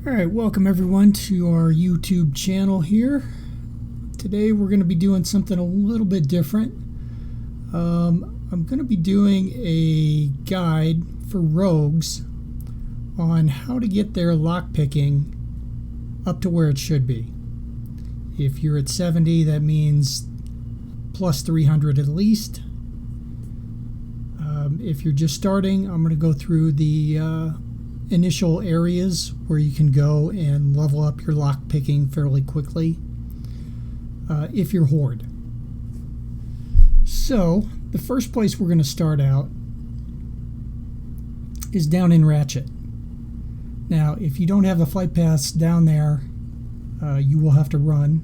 Alright, welcome everyone to our YouTube channel here. Today we're going to be doing something a little bit different. I'm going to be doing a guide for rogues on how to get their lockpicking up to where it should be. If you're at 70, that means plus 300 at least. If you're just starting, I'm going to go through the initial areas where you can go and level up your lockpicking fairly quickly if you're Horde. So the first place we're going to start out is down in Ratchet. Now if you don't have the flight paths down there, you will have to run,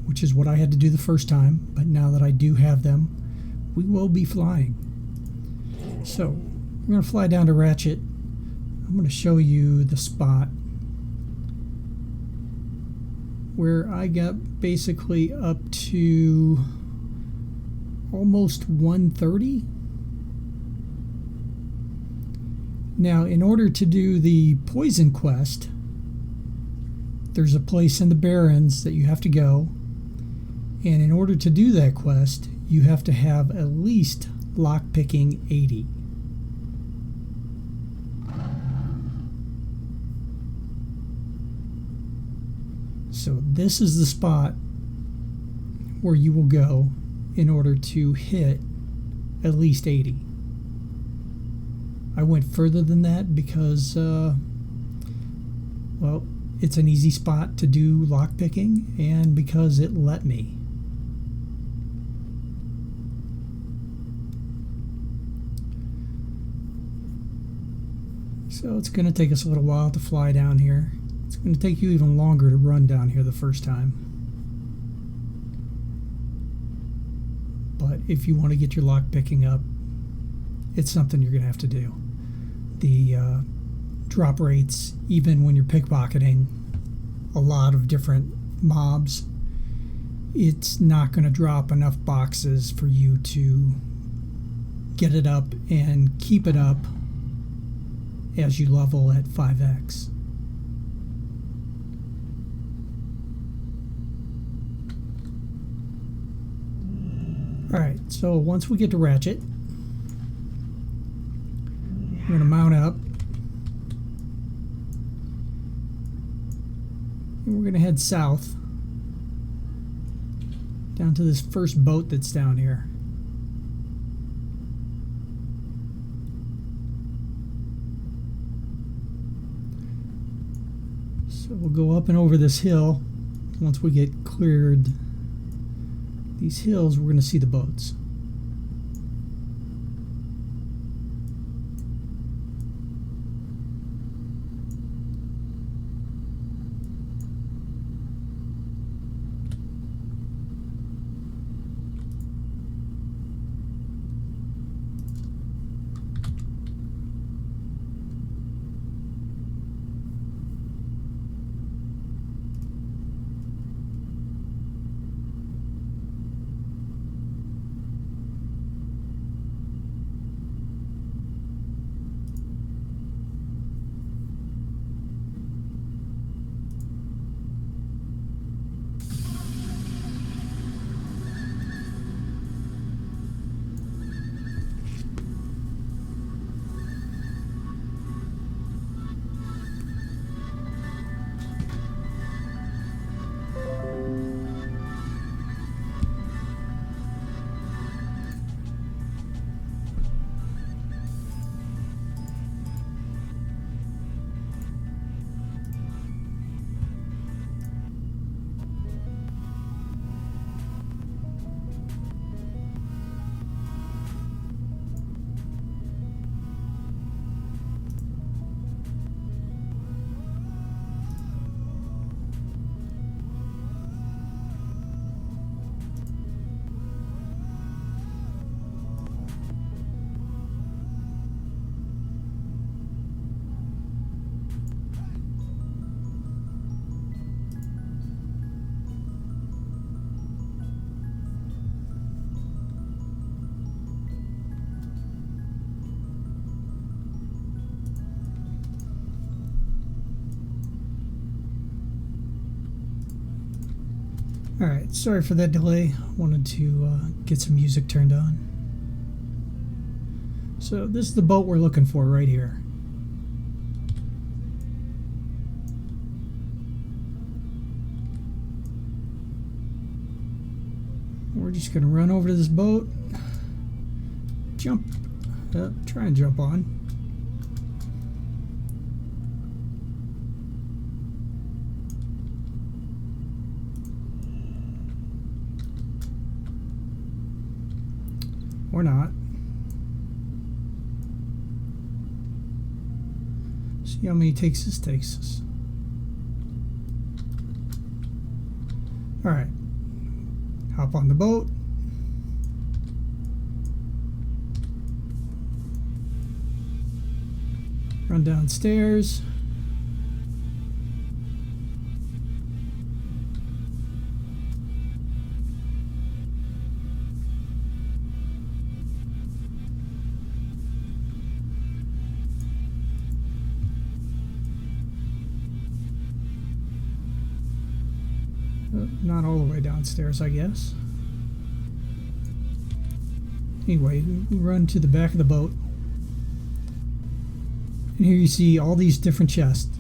which is what I had to do the first time, but now that I do have them, we will be flying. So we're going to fly down to Ratchet. I'm going to show you the spot where I got basically up to almost 130. Now, in order to do the poison quest, there's a place in the Barrens that you have to go, and in order to do that quest, you have to have at least lockpicking 80. So this is the spot where you will go in order to hit at least 80. I went further than that because, well, it's an easy spot to do lockpicking and because it let me. So it's going to take us a little while to fly down here. It's going to take you even longer to run down here the first time. But if you want to get your lock picking up, it's something you're going to have to do. The drop rates, even when you're pickpocketing a lot of different mobs, it's not going to drop enough boxes for you to get it up and keep it up as you level at 5x. Alright, so once we get to Ratchet, we're going to mount up. And we're going to head south down to this first boat that's down here. So we'll go up and over this hill. Once we get cleared these hills, we're going to see the boats. Alright, sorry for that delay. Wanted to get some music turned on. So this is the boat we're looking for right here. We're just going to run over to this boat, jump, try and jump on. Or not. See how many takes this takes us. Alright. Hop on the boat. Run downstairs. Not all the way downstairs, I guess. Anyway, we run to the back of the boat. And here you see all these different chests.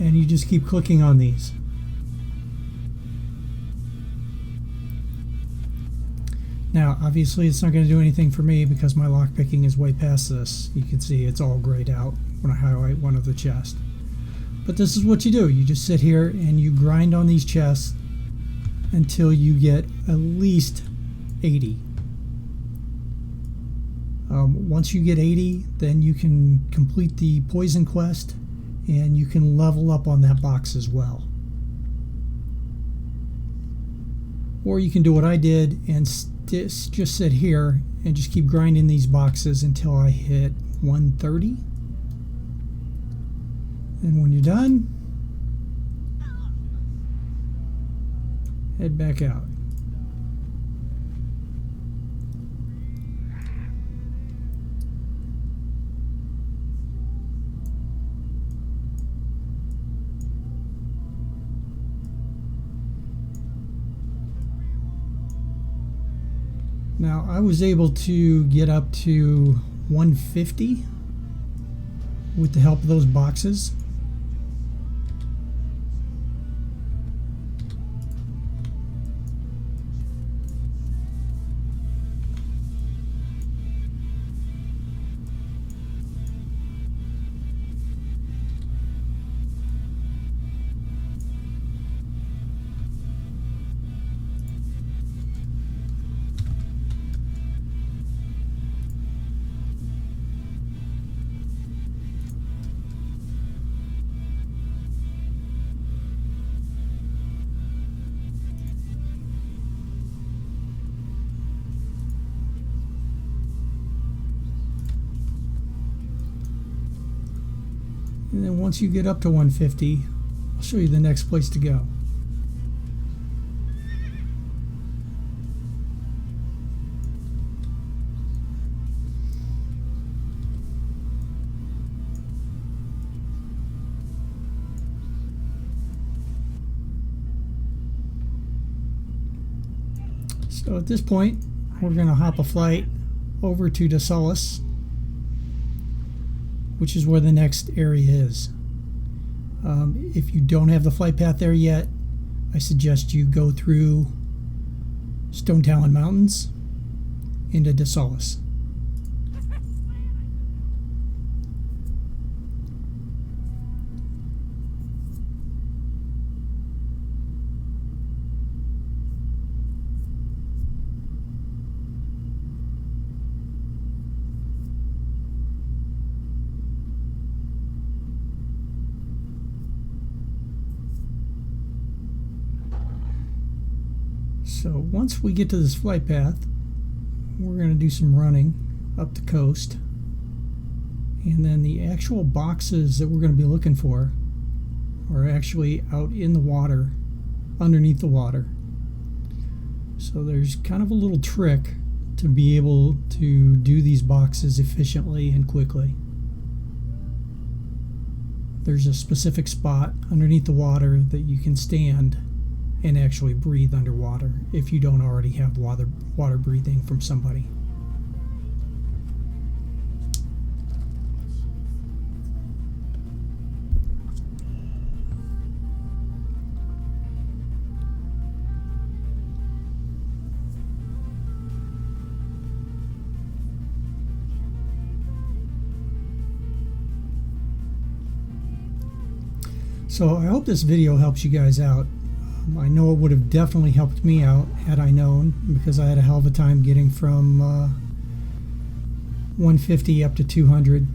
And you just keep clicking on these. Now, obviously it's not going to do anything for me because my lockpicking is way past this. You can see it's all grayed out when I highlight one of the chests. But this is what you do. You just sit here and you grind on these chests until you get at least 80. Once you get 80, then you can complete the poison quest and you can level up on that box as well. Or you can do what I did and just sit here and just keep grinding these boxes until I hit 130. And when you're done, head back out. Now, I was able to get up to 150 with the help of those boxes. And then once you get up to 150, I'll show you the next place to go. So at this point, we're going to hop a flight over to DeSolis, which is where the next area is. If you don't have the flight path there yet, I suggest you go through Stone Talon Mountains into DeSolis. So once we get to this flight path, we're going to do some running up the coast, and then the actual boxes that we're going to be looking for are actually out in the water, underneath the water. So there's kind of a little trick to be able to do these boxes efficiently and quickly. There's a specific spot underneath the water that you can stand and actually breathe underwater if you don't already have water breathing from somebody. So I hope this video helps you guys out. I know it would have definitely helped me out had I known, because I had a hell of a time getting from 150 up to 200.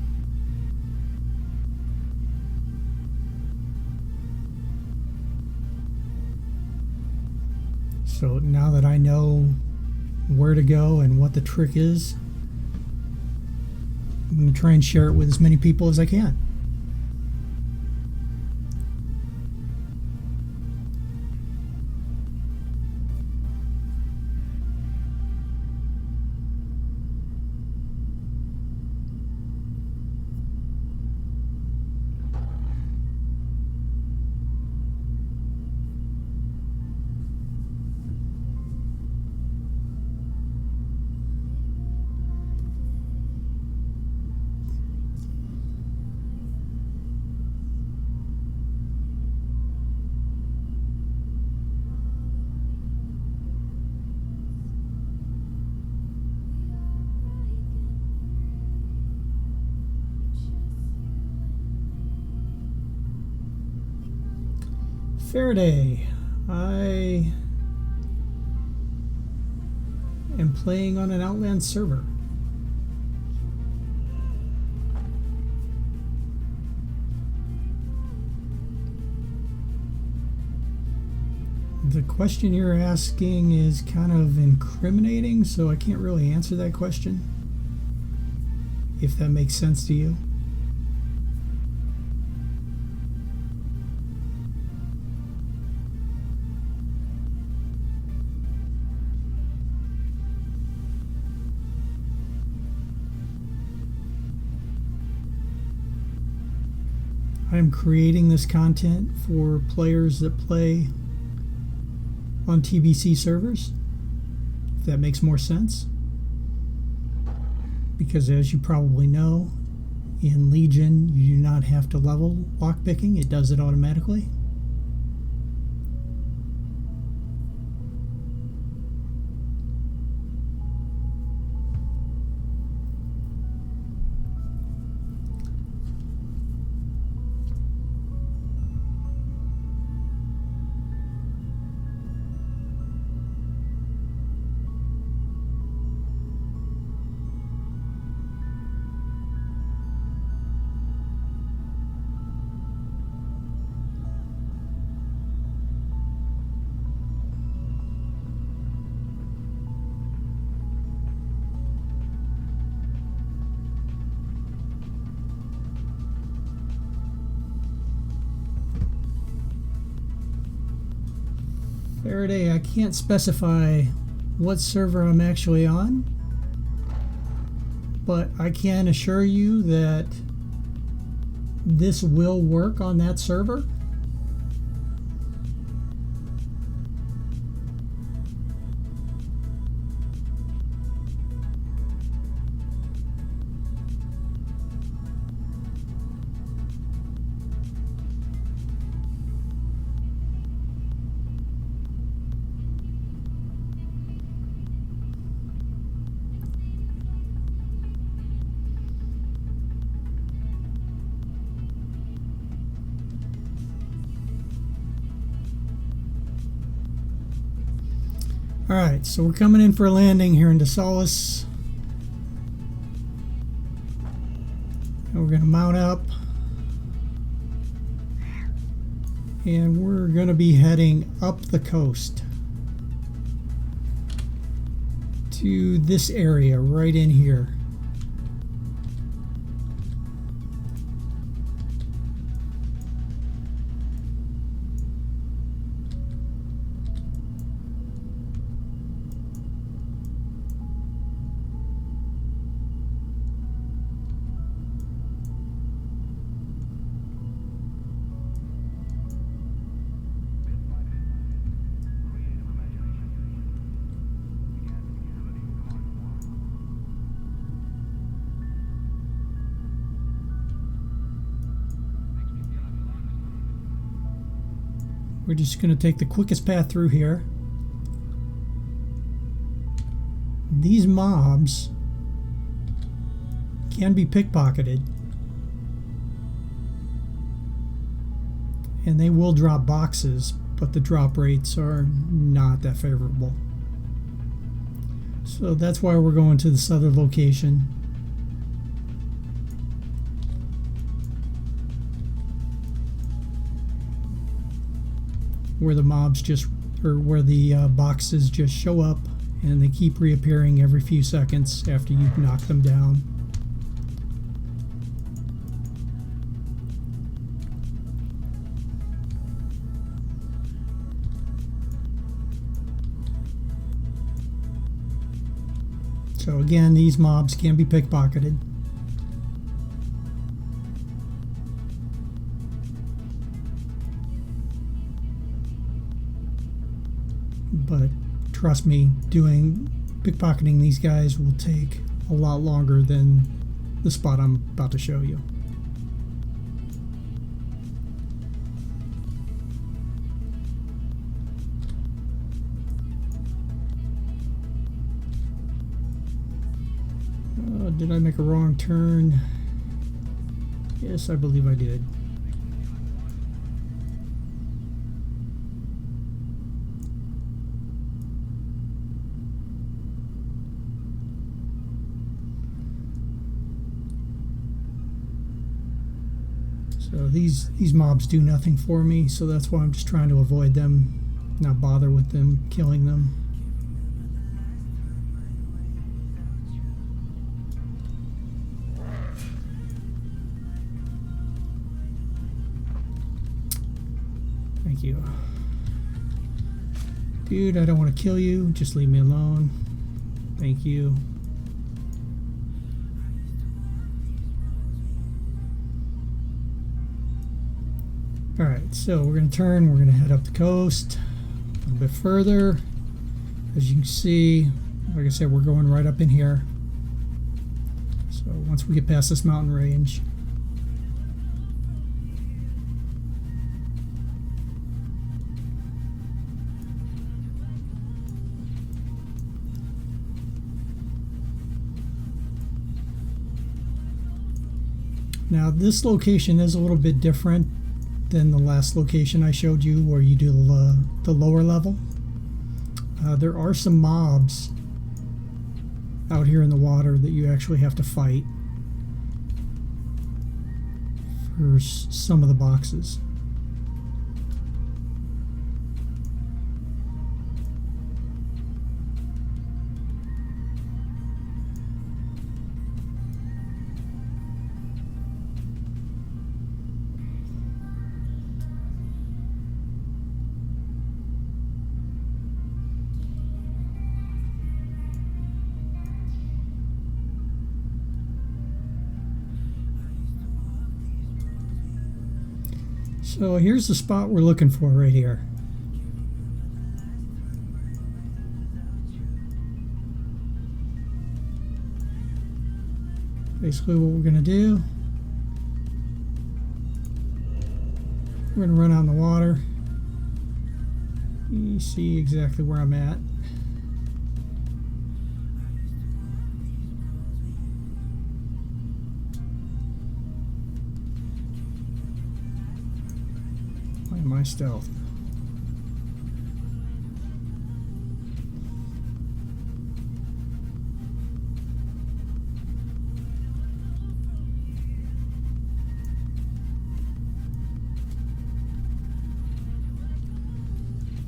So now that I know where to go and what the trick is, I'm going to try and share it with as many people as I can. Faraday, I am playing on an Outland server. The question you're asking is kind of incriminating, so I can't really answer that question, if that makes sense to you. I'm creating this content for players that play on TBC servers, if that makes more sense. Because as you probably know, in Legion you do not have to level lockpicking, it does it automatically. Faraday, I can't specify what server I'm actually on, but I can assure you that this will work on that server. Alright, so we're coming in for a landing here in DeSolis. And we're going to mount up. And we're going to be heading up the coast to this area right in here. We're just going to take the quickest path through here. These mobs can be pickpocketed, and they will drop boxes, but the drop rates are not that favorable. So that's why we're going to this other location. Where the mobs just, or where the boxes just show up and they keep reappearing every few seconds after you knock them down. So again, these mobs can be pickpocketed. But trust me, pickpocketing these guys will take a lot longer than the spot I'm about to show you. Did I make a wrong turn? Yes, I believe I did. So these mobs do nothing for me, so that's why I'm just trying to avoid them, not bother with them, killing them. Thank you. Dude, I don't want to kill you. Just leave me alone. Thank you. Alright, so we're going to turn. We're going to head up the coast a little bit further. As you can see, like I said, we're going right up in here. So once we get past this mountain range, now this location is a little bit different than the last location I showed you where you do the lower level. There are some mobs out here in the water that you actually have to fight for some of the boxes. So here's the spot we're looking for right here. Basically what we're going to do, we're going to run out in the water. You see exactly where I'm at. My stealth.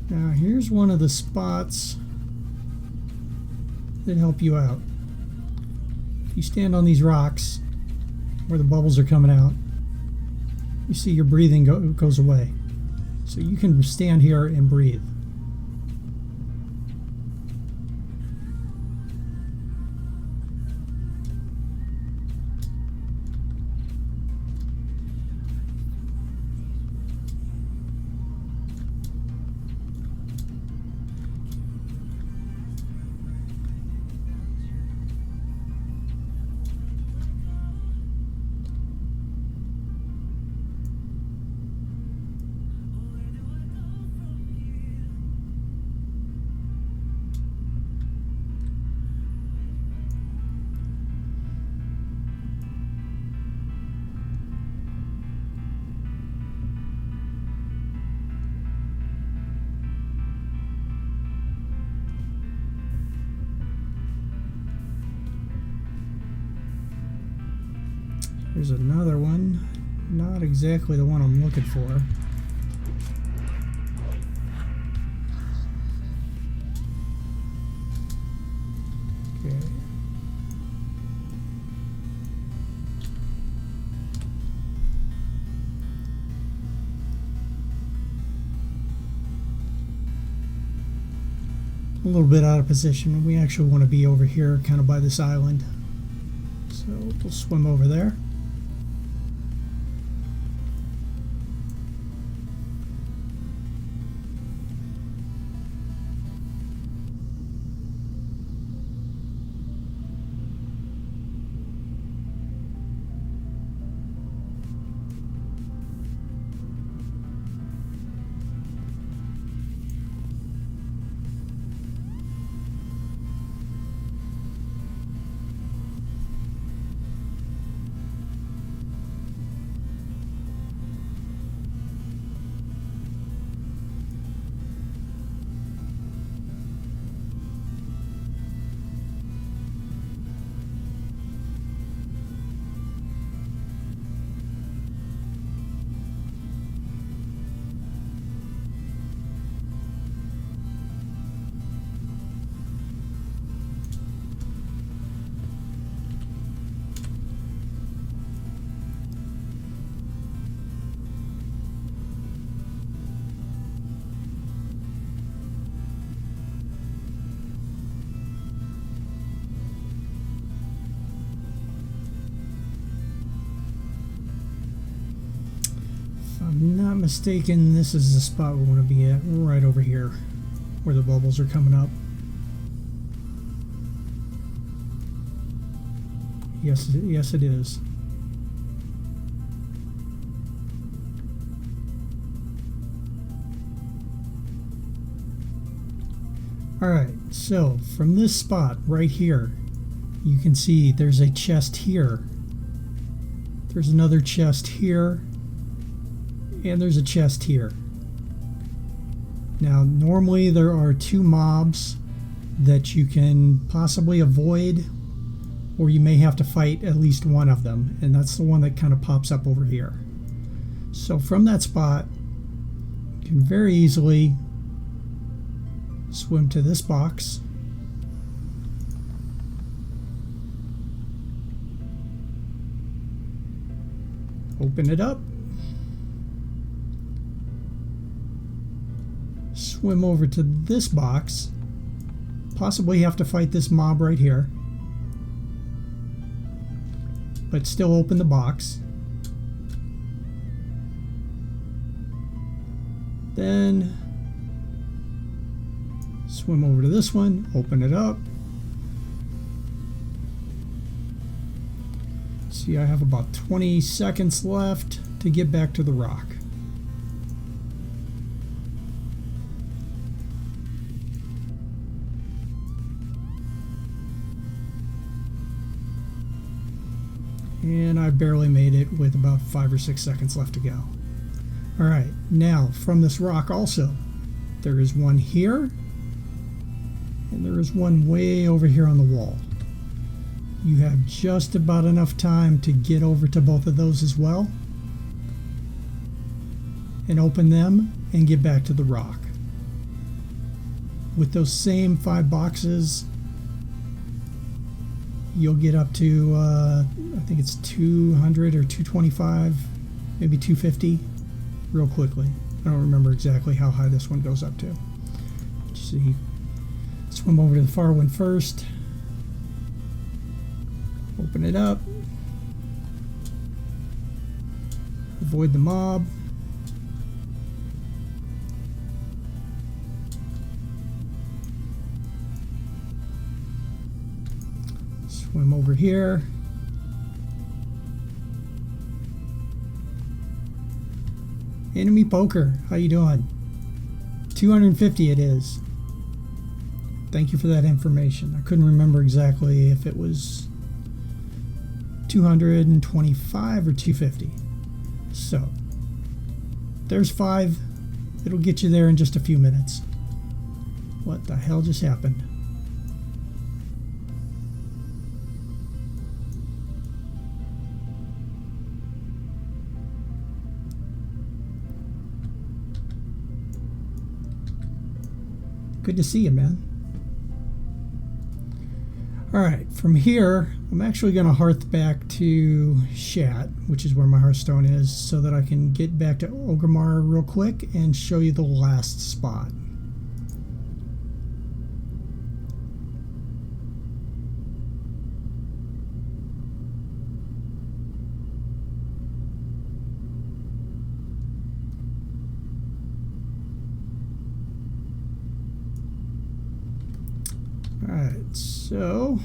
Now here's one of the spots that help you out. If you stand on these rocks where the bubbles are coming out, you see your breathing goes away. So you can stand here and breathe. There's another one. Not exactly the one I'm looking for. Okay. A little bit out of position. We actually want to be over here, kind of by this island. So we'll swim over there. If I'm not mistaken, this is the spot we want to be at, right over here, where the bubbles are coming up. Yes, yes it is. Alright, so from this spot right here, you can see there's a chest here. There's another chest here. And there's a chest here. Now, normally there are two mobs that you can possibly avoid, or you may have to fight at least one of them, and that's the one that kind of pops up over here. So from that spot, you can very easily swim to this box. Open it up. Swim over to this box. Possibly have to fight this mob right here. But still open the box. Then swim over to this one, open it up. See, I have about 20 seconds left to get back to the rock. And I barely made it with about 5 or 6 seconds left to go. Alright, now from this rock also, there is one here, and there is one way over here on the wall. You have just about enough time to get over to both of those as well, and open them and get back to the rock. With those same 5 boxes, you'll get up to, I think it's 200 or 225, maybe 250, real quickly. I don't remember exactly how high this one goes up to. See, swim over to the far one first. Open it up. Avoid the mob. Swim over here. Enemy poker, how you doing? 250 it is. Thank you for that information. I couldn't remember exactly if it was 225 or 250. So, there's 5. It'll get you there in just a few minutes. What the hell just happened? Good to see you, man. Alright, from here, I'm actually going to hearth back to Shat, which is where my Hearthstone is, so that I can get back to Orgrimmar real quick and show you the last spot. Alright, so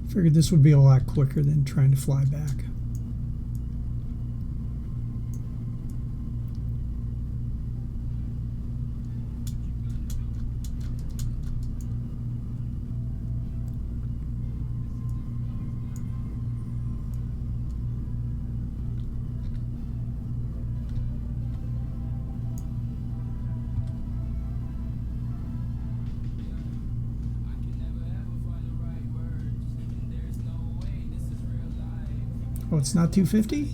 figured this would be a lot quicker than trying to fly back. Oh, it's not 250?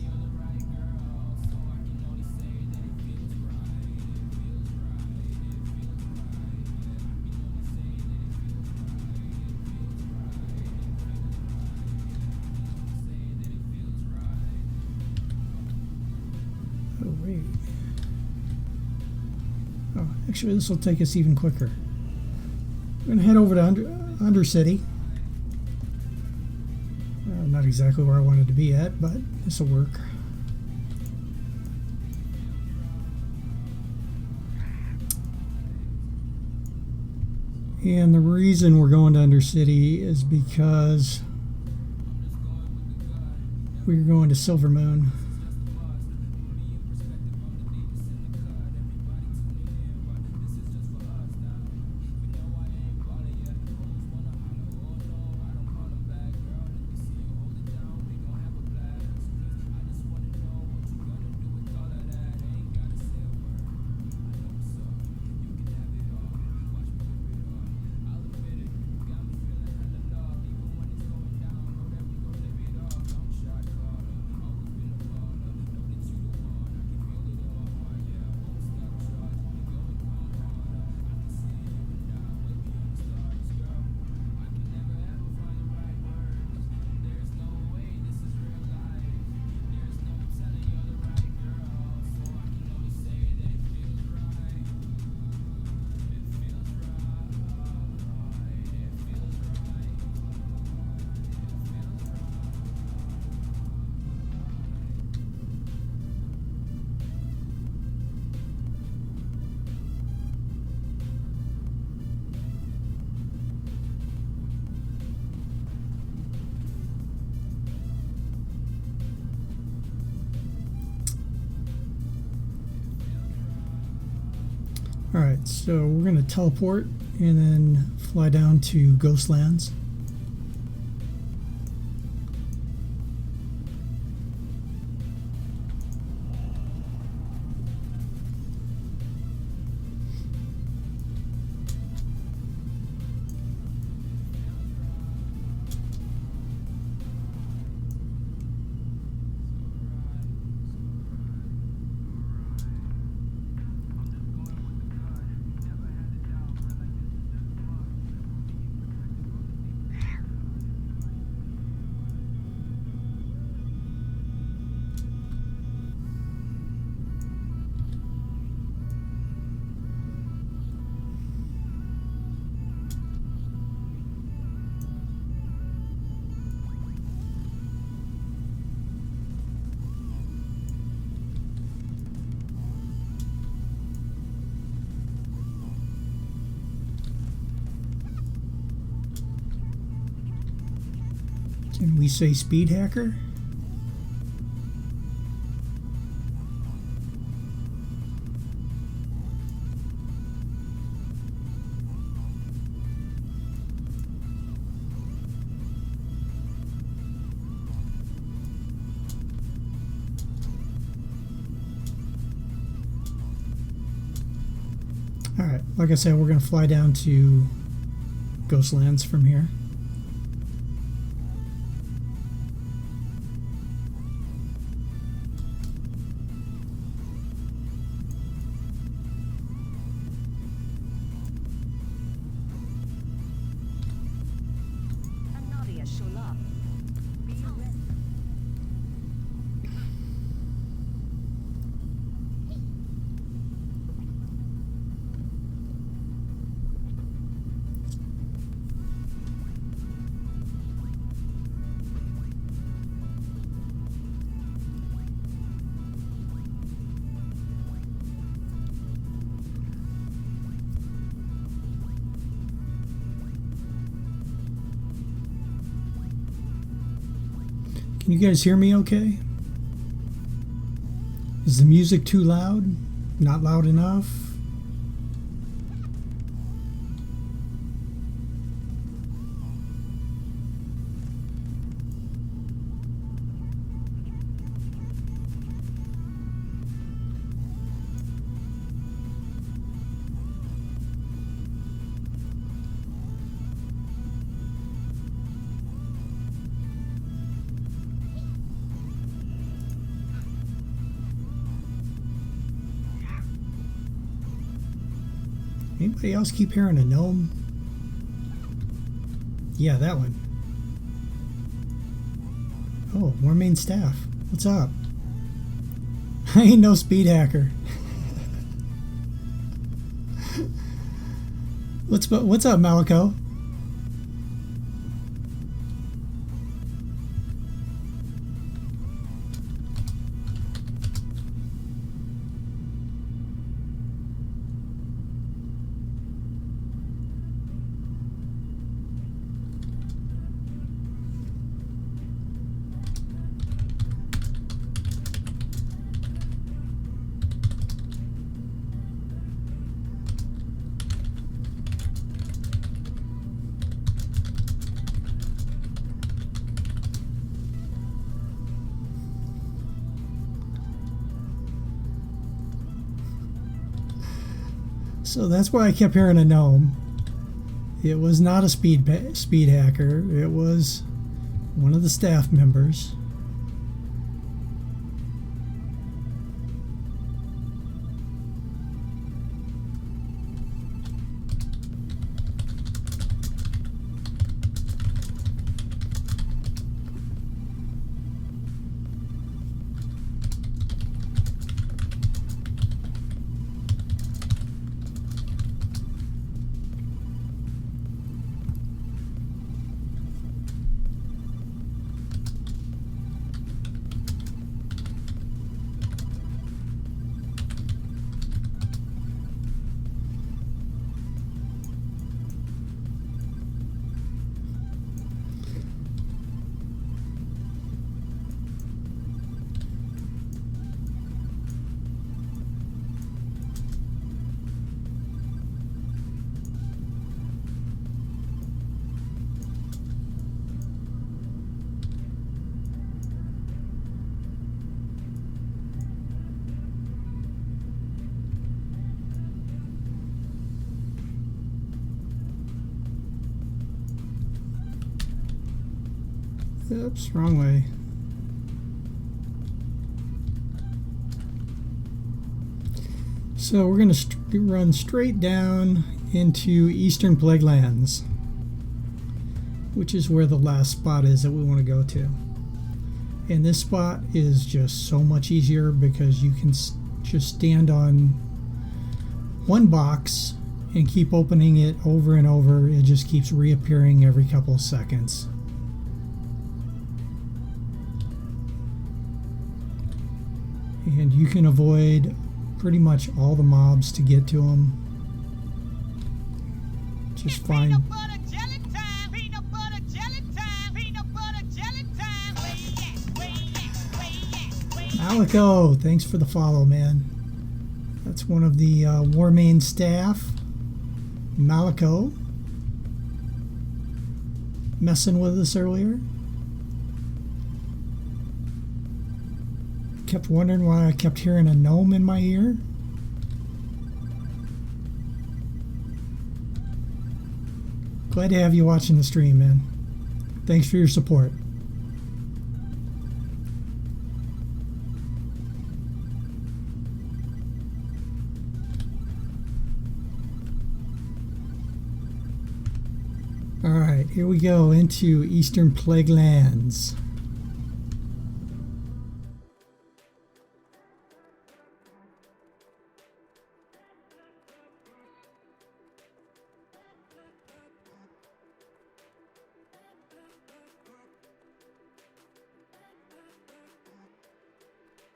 Oh, wait. Oh, actually, this will take us even quicker. We're going to head over to Undercity. Not exactly where I wanted to be at, but this will work. And the reason we're going to Undercity is because we're going to Silvermoon. Alright, so we're going to teleport and then fly down to Ghostlands. Can we say speed hacker? Alright, like I said, we're going to fly down to Ghostlands from here. Can you guys hear me okay? Is the music too loud? Not loud enough? Anybody else keep hearing a gnome? Yeah, that one. Oh, Warmane staff. What's up? I ain't no speed hacker. What's up, Malico? So that's why I kept hearing a gnome. It was not a speed hacker. It was one of the staff members. Oops, wrong way. So we're going to run straight down into Eastern Plaguelands, which is where the last spot is that we want to go to. And this spot is just so much easier because you can just stand on one box and keep opening it over and over. It just keeps reappearing every couple of seconds. And you can avoid pretty much all the mobs to get to them. Just fine. Malico, thanks for the follow, man. That's one of the Warmane staff. Malico. Messing with us earlier. Kept wondering why I kept hearing a gnome in my ear. Glad to have you watching the stream, man. Thanks for your support. Alright, here we go into Eastern Plaguelands.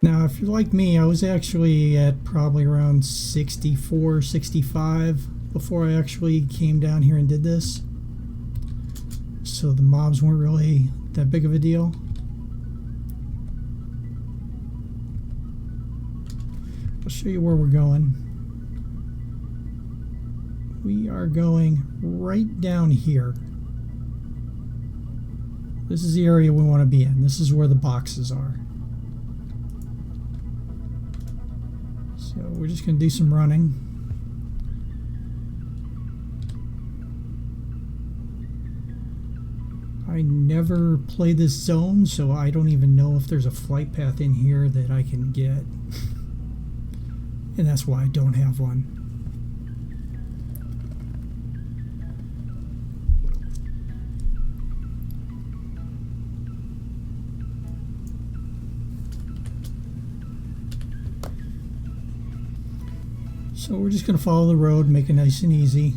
Now, if you're like me, I was actually at probably around 64, 65 before I actually came down here and did this. So the mobs weren't really that big of a deal. I'll show you where we're going. We are going right down here. This is the area we want to be in. This is where the boxes are. So we're just going to do some running. I never play this zone, so I don't even know if there's a flight path in here that I can get. And that's why I don't have one. So we're just going to follow the road, make it nice and easy.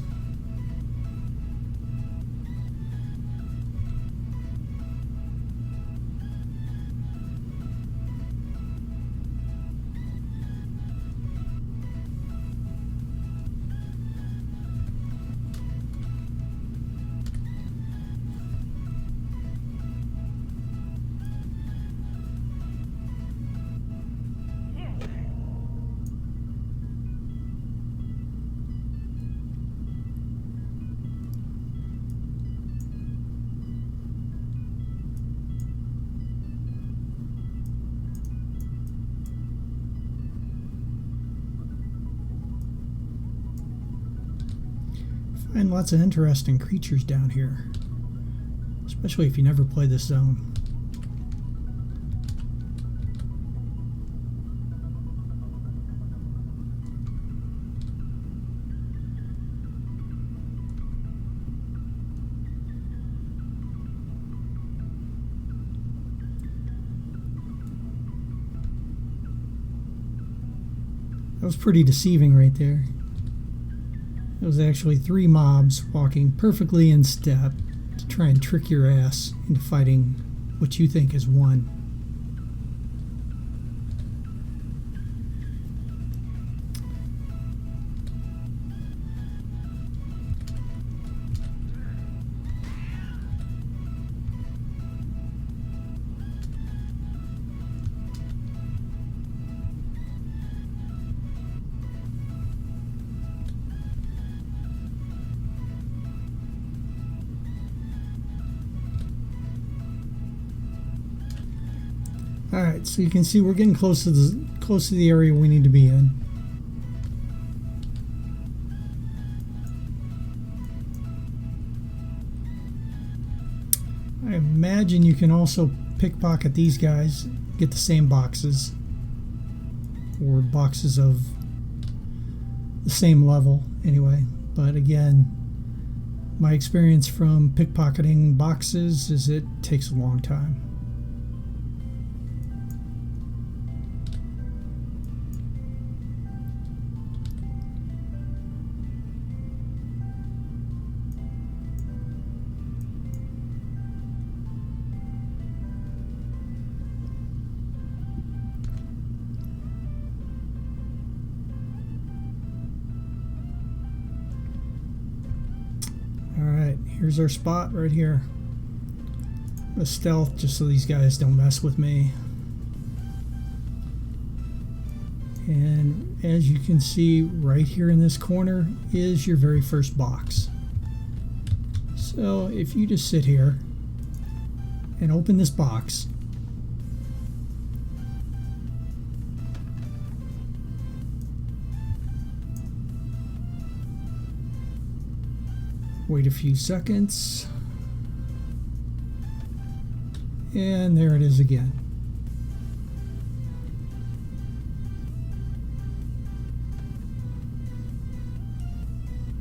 Find lots of interesting creatures down here, especially if you never play this zone. That was pretty deceiving right there. It was actually 3 mobs walking perfectly in step to try and trick your ass into fighting what you think is one. Alright, so you can see we're getting close to the area we need to be in. I imagine you can also pickpocket these guys, get the same boxes, or boxes of the same level anyway. But again, my experience from pickpocketing boxes is it takes a long time. Alright, here's our spot right here. I'm gonna stealth just so these guys don't mess with me. And as you can see, right here in this corner is your very first box. So if you just sit here and open this box, wait a few seconds, and there it is again.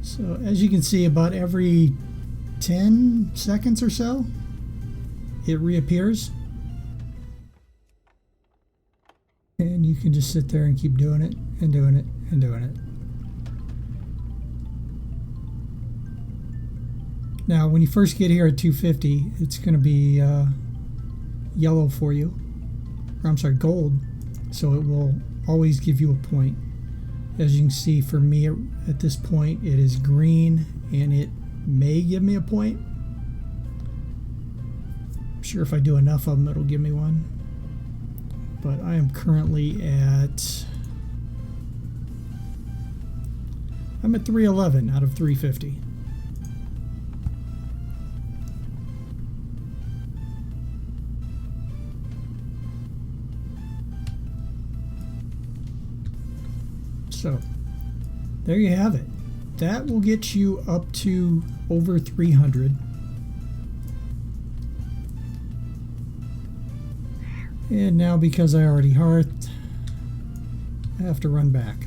So as you can see, about every 10 seconds or so, it reappears. And you can just sit there and keep doing it and doing it and doing it. Now, when you first get here at 250, it's going to be yellow for you. Or, I'm sorry, gold. So it will always give you a point. As you can see, for me at this point, it is green, and it may give me a point. I'm sure if I do enough of them, it'll give me one. But I am currently at I'm at 311 out of 350. So there you have it. That will get you up to over 300. And now, because I already hearthed, I have to run back.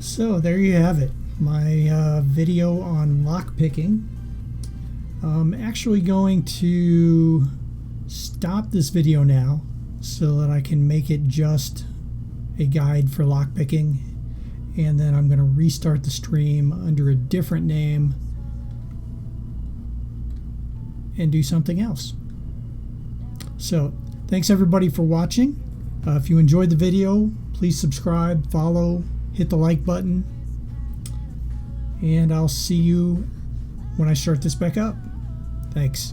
So there you have it, my video on lockpicking. I'm actually going to stop this video now so that I can make it just a guide for lockpicking, and then I'm going to restart the stream under a different name and do something else. So thanks everybody for watching. If you enjoyed the video, please subscribe, follow, hit the like button, and I'll see you when I start this back up. Thanks.